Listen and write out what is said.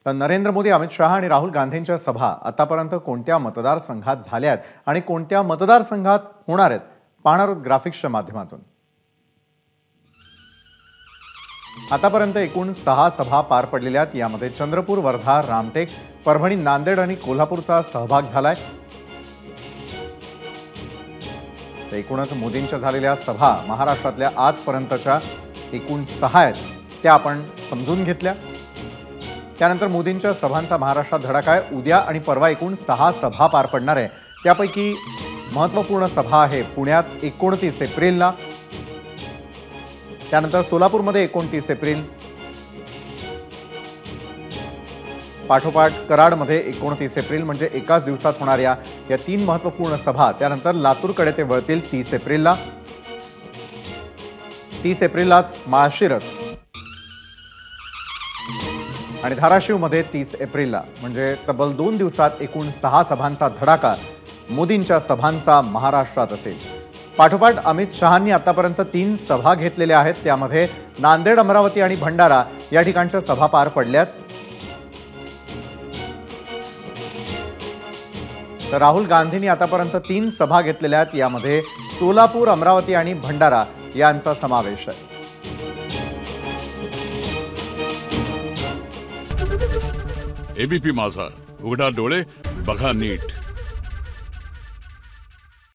तर नरेंद्र मोदी, अमित शहा आणि राहुल गांधींच्या सभा आतापर्यंत कोणत्या मतदारसंघात झाल्यात आणि कोणत्या मतदारसंघात होणार आहेत पाहणार आहोत ग्राफिक्सच्या माध्यमातून। आतापर्यंत एकूण 6 सभा पार पडलेल्यात। यामध्ये चंद्रपूर, वर्धा, रामटेक, परभणी, नांदेड आणि कोल्हापूरचा सहभाग झालाय। तर एकूणच मोदींच्या झालेल्या सभा महाराष्ट्रातल्या आजपर्यंतच्या एकूण 6 आहेत त्या आपण समजून घेतल्या। त्यानंतर मोदींच्या सभांचा महाराष्ट्रात धडाका आहे। उद्या आणि परवा एकूण 6 सभा पार पडणार आहे। त्यापैकी महत्त्वपूर्ण सभा आहे पुण्यात 29 एप्रिलला, त्यानंतर सोलापूरमध्ये 29 एप्रिल, पाठोपाठ कराडमध्ये 29 एप्रिल म्हणजे एकाच दिवसात होणाऱ्या या 3 महत्त्वपूर्ण सभा। त्यानंतर लातूरकडे ते वळतील 30 एप्रिलला। 30 एप्रिललाच माळशिरस आणि धाराशिवमध्ये 30 एप्रिलला, म्हणजे तब्बल 2 दिवसात एकूण 6 सभांचा धडाका मोदींच्या सभांचा महाराष्ट्रात असेल। पाठोपाठ अमित शहांनी आतापर्यंत 3 सभा घेतलेल्या आहेत। त्यामध्ये नांदेड, अमरावती आणि भंडारा या ठिकाणच्या सभा पार पडल्यात। तर राहुल गांधींनी आतापर्यंत 3 सभा घेतलेल्या आहेत। यामध्ये सोलापूर, अमरावती आणि भंडारा यांचा समावेश आहे। एबीपी माझा, उघडा डोळे बघा नीट।